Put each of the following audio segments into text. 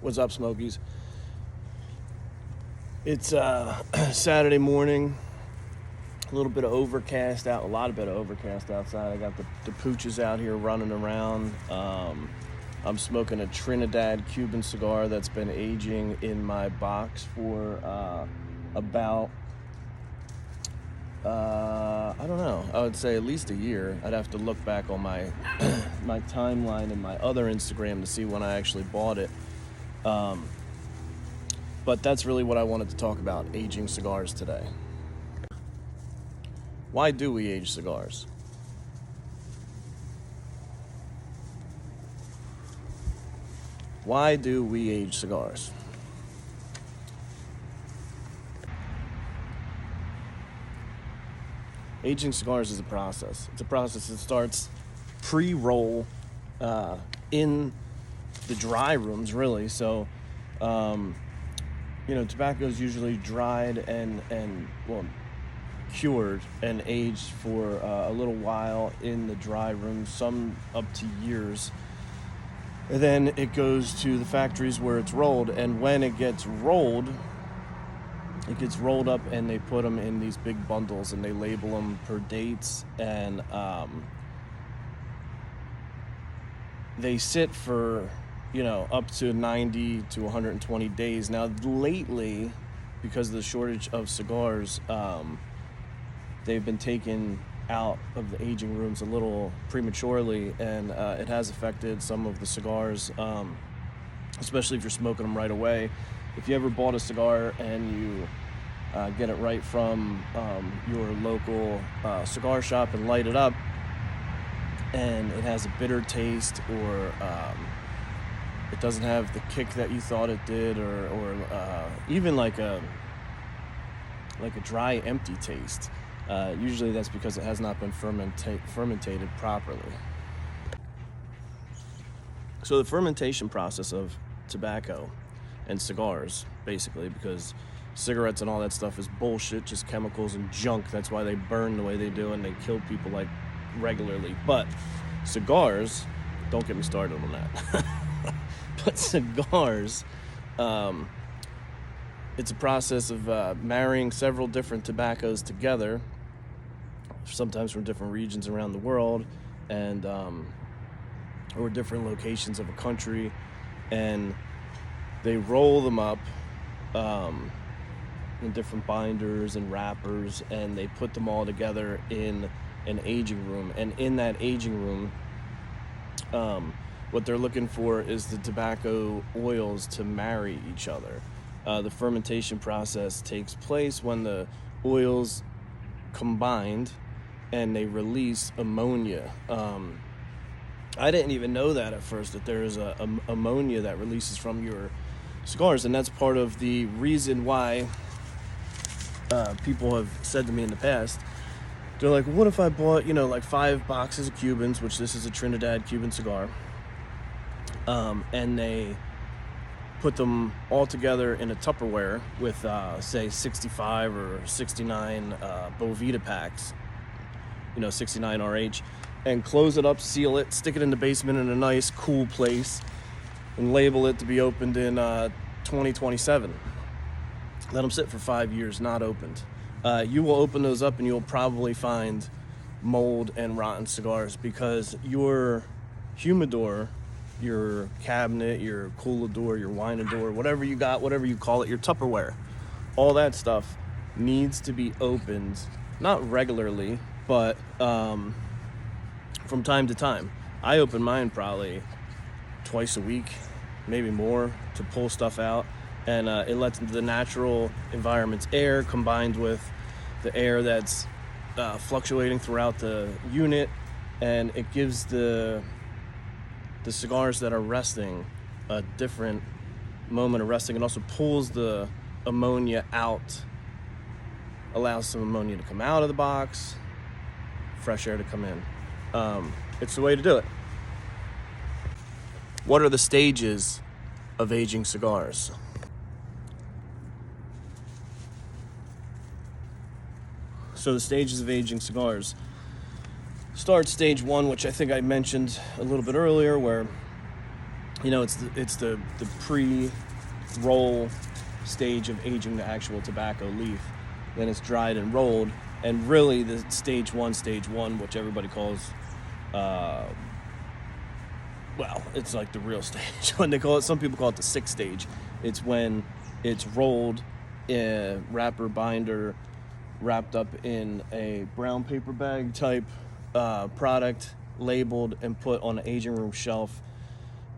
What's up, Smokies? It's Saturday morning. A little bit of overcast out. A lot of bit of overcast outside. I got the pooches out here running around. I'm smoking a Trinidad Cuban cigar that's been aging in my box for about I don't know. I would say at least a year. I'd have to look back on my my timeline and my other Instagram to see when I actually bought it. But that's really what I wanted to talk about, aging cigars today. Why do we age cigars? Why do we age cigars? Aging cigars is a process. It's a process that starts pre-roll in the dry rooms, really. So, tobacco is usually dried and cured and aged for a little while in the dry room, some up to years. And then it goes to the factories where it's rolled, and when it gets rolled up and they put them in these big bundles and they label them per dates, and they sit for up to 90 to 120 days. Now lately, because of the shortage of cigars, they've been taken out of the aging rooms a little prematurely, and it has affected some of the cigars, especially if you're smoking them right away. If you ever bought a cigar and you get it right from your local cigar shop and light it up, and it has a bitter taste, or it doesn't have the kick that you thought it did, or even like a dry, empty taste, usually that's because it has not been fermented properly. So the fermentation process of tobacco and cigars, basically, because cigarettes and all that stuff is bullshit, just chemicals and junk. That's why they burn the way they do and they kill people like regularly. But cigars, don't get me started on that. But cigars, it's a process of marrying several different tobaccos together, sometimes from different regions around the world, and or different locations of a country, and they roll them up in different binders and wrappers, and they put them all together in an aging room. And in that aging room, what they're looking for is the tobacco oils to marry each other. The fermentation process takes place when the oils combined and they release ammonia. I didn't even know that at first, that there is a ammonia that releases from your cigars, and that's part of the reason why people have said to me in the past, they're like, what if I bought, like 5 boxes of Cubans, which this is a Trinidad Cuban cigar, and they put them all together in a Tupperware with, say, 65 or 69 Bovita packs, 69 RH, and close it up, seal it, stick it in the basement in a nice, cool place, and label it to be opened in 2027. Let them sit for 5 years, not opened. You will open those up and you'll probably find mold and rotten cigars, because your humidor, your cabinet, your coolador, your winador, whatever you got, whatever you call it, your Tupperware, all that stuff needs to be opened, not regularly, but from time to time. I open mine probably twice a week, maybe more, to pull stuff out, and it lets the natural environment's air combined with the air that's fluctuating throughout the unit, and it gives the cigars that are resting a different moment of resting. It also pulls the ammonia out, allows some ammonia to come out of the box, fresh air to come in. It's the way to do it. What are the stages of aging cigars? So the stages of aging cigars start stage 1, which I think I mentioned a little bit earlier, where it's the pre-roll stage of aging the actual tobacco leaf. Then it's dried and rolled, and really the stage one, which everybody calls, it's like the real stage. When they call it, some people call it the sixth stage. It's when it's rolled in wrapper binder, wrapped up in a brown paper bag type product, labeled and put on an aging room shelf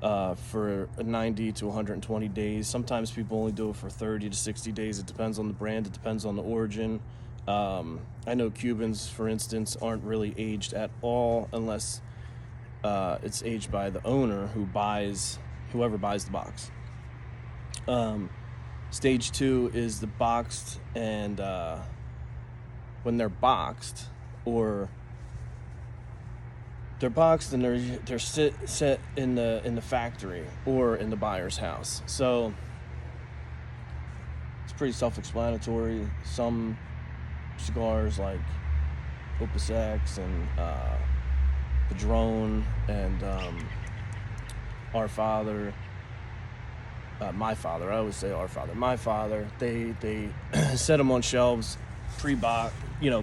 for 90 to 120 days. Sometimes people only do it for 30 to 60 days. It depends on the brand. It depends on the origin. I know Cubans, for instance, aren't really aged at all unless it's aged by the owner whoever buys the box. Stage two is the boxed, and when they're boxed, or they're boxed and they're set in the factory or in the buyer's house. So it's pretty self-explanatory. Some cigars like Opus X and Padron and Our Father, My Father, I always say Our Father, My Father, they set them on shelves,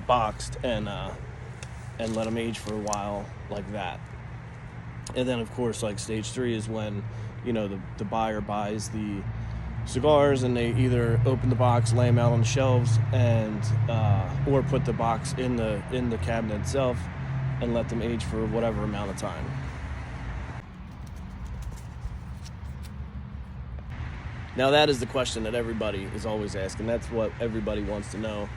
boxed, and let them age for a while like that. And then, of course, like stage three is when, the buyer buys the cigars, and they either open the box, lay them out on the shelves, and or put the box in the cabinet itself and let them age for whatever amount of time. Now, that is the question that everybody is always asking. That's what everybody wants to know.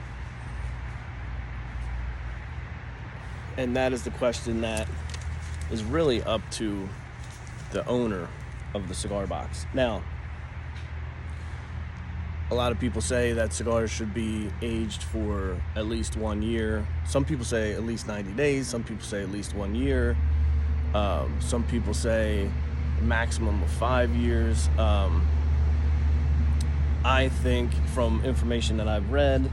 And that is the question that is really up to the owner of the cigar box. Now, a lot of people say that cigars should be aged for at least 1 year. Some people say at least 90 days. Some people say at least 1 year. Some people say a maximum of 5 years. I think from information that I've read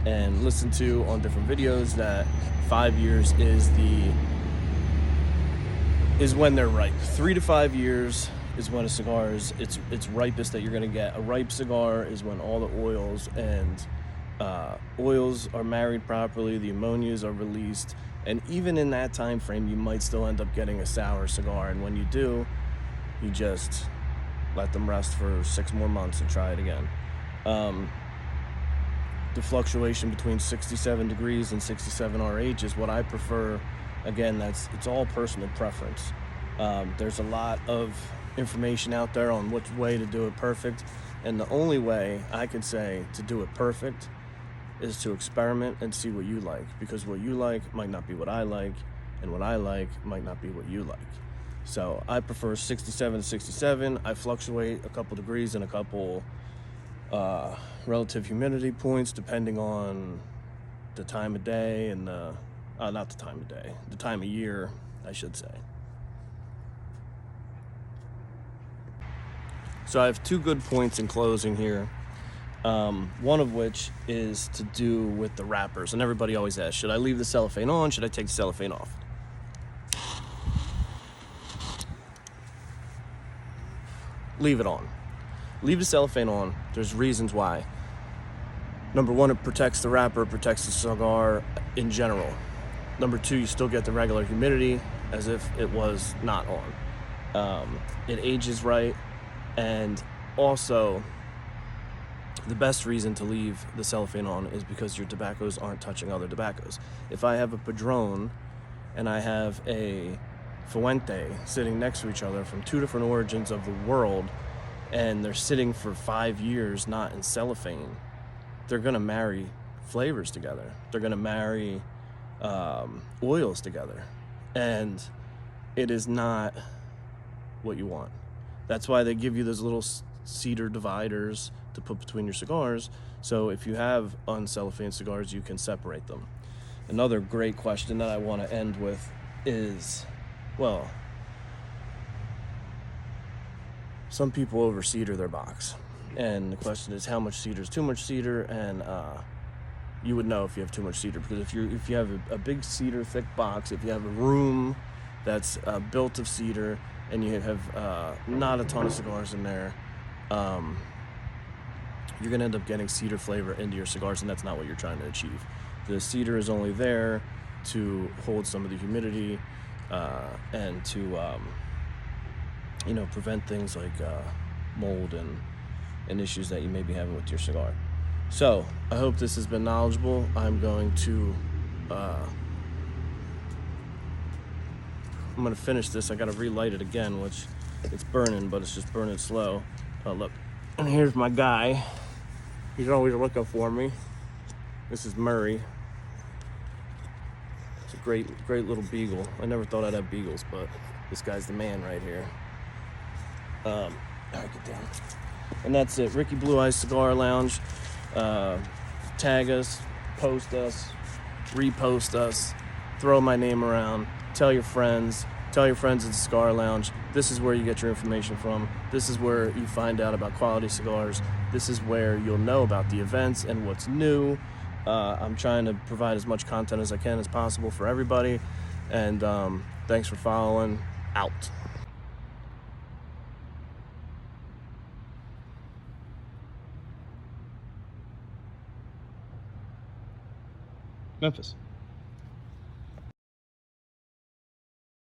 and listened to on different videos that 5 years is when they're ripe. 3 to 5 years is when a cigar is its ripest that you're going to get. A ripe cigar is when all the oils are married properly, the ammonias are released, and even in that time frame, you might still end up getting a sour cigar. And when you do, you just let them rest for 6 more months and try it again. The fluctuation between 67 degrees and 67 RH is what I prefer. Again, it's all personal preference. There's a lot of information out there on which way to do it perfect, and the only way I can say to do it perfect is to experiment and see what you like, because what you like might not be what I like, and what I like might not be what you like. So I prefer 67 to 67. I fluctuate a couple degrees and a couple relative humidity points depending on the time of day and not the time of day, the time of year, I should say. So I have 2 good points in closing here. One of which is to do with the wrappers. And everybody always asks, should I leave the cellophane on? Should I take the cellophane off? Leave it on. Leave the cellophane on. There's reasons why. Number 1, it protects the wrapper, it protects the cigar in general. Number 2, you still get the regular humidity as if it was not on. It ages right. And also, the best reason to leave the cellophane on is because your tobaccos aren't touching other tobaccos. If I have a Padron and I have a Fuente sitting next to each other from 2 different origins of the world, and they're sitting for 5 years not in cellophane, they're going to marry flavors together. They're going to marry oils together. And it is not what you want. That's why they give you those little cedar dividers to put between your cigars. So if you have uncellophane cigars, you can separate them. Another great question that I want to end with is, well, some over cedar their box. And the question is, how much cedar is too much cedar? And you would know if you have too much cedar, because if you have a big cedar thick box, if you have a room that's built of cedar, and you have not a ton of cigars in there, you're going to end up getting cedar flavor into your cigars, and that's not what you're trying to achieve. The cedar is only there to hold some of the humidity and to prevent things like mold and issues that you may be having with your cigar. So I hope this has been knowledgeable. I'm going to finish this. I got to relight it again, which it's burning, but it's just burning slow. Look, and here's my guy. He's always looking for me. This is Murray. It's a great little beagle. I never thought I'd have beagles, but this guy's the man right here. All right, get down. And that's it. Ricky Blue Eyes Cigar Lounge. Tag us, post us, repost us, throw my name around, tell your friends at the Cigar Lounge. This is where you get your information from. This is where you find out about quality cigars. This is where you'll know about the events and what's new. I'm trying to provide as much content as I can as possible for everybody. And thanks for following. Out. Memphis.